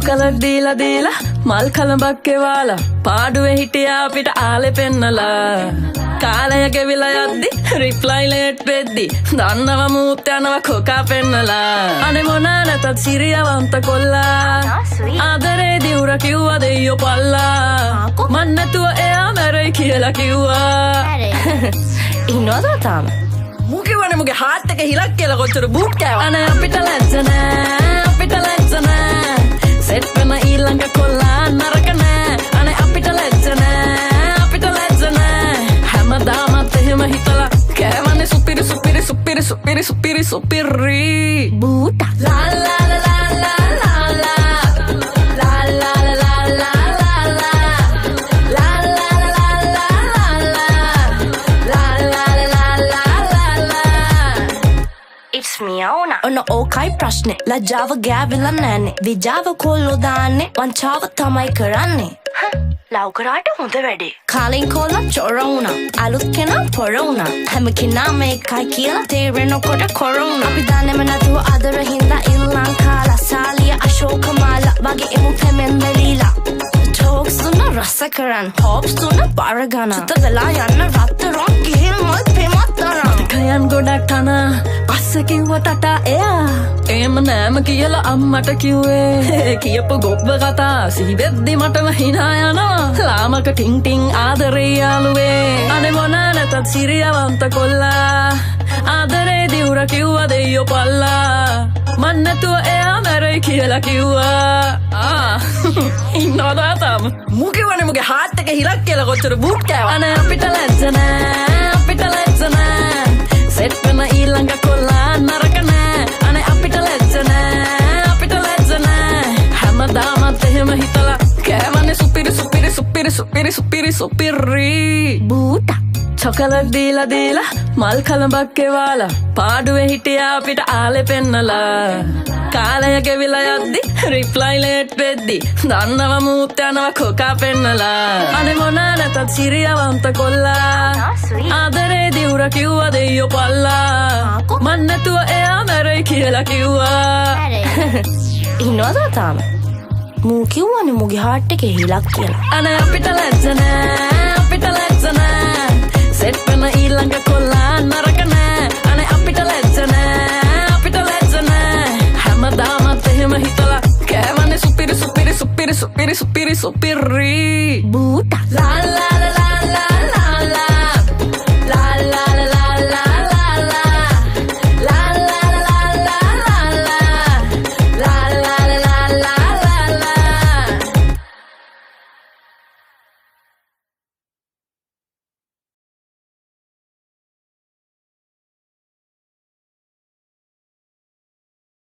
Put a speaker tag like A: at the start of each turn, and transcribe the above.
A: chocolate දීලා දීලා මල් කලඹක් එවාලා පාඩුවේ හිටියා අපිට ආලේ පෙන්නලා කාලය ගෙවිලා යද්දි රිප්ලයි ලේට් වෙද්දි දන්නව මූත් යනවා කොකා පෙන්නලා අනේ මොනා නැතත් සිරියවන්ත කොල්ලා ආදරේ දිවුර කිව්වා දෙයියෝ පල්ලා මන් නැතුව එයා මැරෙයි කියලා කිව්වා
B: ඉන්නවද තාම
A: මූ කිව්වනේ මුගේ හાર્ට් එකේ හිලක් කියලා කොච්චර බූට් කෑවා අනේ අපිට ලැජ්ජ නෑ අපිට ලැජ්ජ නෑ සෙට් වෙන ඊළඟ කොල්ලා නරක නෑ අනේ අපිට ලැජ්ජ නෑ අපිට ලැජ්ජ නෑ හැමදාමත් එහෙම හිතලා කෑවනේ සුපිරි සුපිරි සුපිරි සුපිරි සුපිරි සුපිරි
B: බූටා
A: ලා ලා ලා ලා ලා ලා ලා ලා
B: ඔන්න ඕකයි ප්‍රශ්නේ ලජ්ජාව ගෑවිලා නෑනේ විජාව කොල්ලෝ දාන්නේ වංචාව තමයි කරන්නේ ලව් කරාට හොඳ වැඩේ කාලින් කොල්ලා චොර වුණා අලුත් කෙනා පොර වුණා හැම කෙනාම එකයි කියලා තේරෙනකොට කොරුණා අපි දන්නේම නැතුව අදර හින්දා ඉල්ලං කාලා සාලිය අශෝකමාලා වගේ එමු පෙමෙන් වෙලීලා ටෝක්ස් දුන්න රස කරන් හොප්ස් දුන්න බර ගන්න චුත වෙලා යන්න රත්තරන් ගිහින් මොල් පෙමත් තරම්
A: කයන් ගොඩක් කන පස්ස කිව්වට එයා එහෙම නෑම කියලා අම්මට කිව්වේ කියපු ගොබ්බ කතා සිහිවෙද්දි මටම හිනා යනවා ලාමක ටින් ටින් ආදරේ යාළුවේ අනේ මොනා නැතත් සිරියවන්ත කොල්ලා ආදරේ දිවුර කිව්වා දෙයියෝ පල්ලා මන් නැතුව එයා මැරෙයි කියලා කිව්වා ඉන්නවද තාම මූ කිව්වනේ මුගේ හાર્ට් එකේ හිලක් කියලා කොච්චර බූට් කෑවා අනේ අපිට ලැජ්ජ නෑ අපිට ලැජ්ජ නෑ සෙට් වෙන ඊළඟ කොල්ලා නරක නෑ අනේ අපිට ලැජ්ජ නෑ අපිට ලැජ්ජ නෑ හැමදාමත් එහෙම හිතලා කෑවනේ සුපිරි සුපිරි සුපිරි සුපිරි සුපිරි සුපිරි
B: බූටා
A: චොකලට් දීලා දීලා මල් කලඹක් එවාලා පාඩුවේ හිටියා අපිට ආලේ පෙන්නලා කාලය ගෙවිලා යද්දි රිප්ලයි ලේට් වෙද්දි දන්නව මූත් යනවා කොකා පෙන්නලා අනේ මොනා නැතත් සිරියවන්ත කොල්ලා ආදරේ දිවුර කිව්වා දෙයියෝ පල්ලා මන් නැතුව එයා මැරෙයි කියලා කිව්වා
B: ඉන්නවද තාම මූ කිව්වනේ මුගේ හાર્ට් එකේ හිලක් කියලා
A: අනේ අපිට ලැජ්ජ නෑ අපිට ලැජ්ජ නෑ සෙට් වෙන ඊළඟ කොල්ලා නරක නෑ අනේ අපිට ලැජ්ජ නෑ අපිට ලැජ්ජ නෑ හැමදාමත් එහෙම හිතලා කෑවනේ සුපිරි සුපිරි සුපිරි සුපිරි සුපිරි සුපිරි
B: බූටා
A: ලා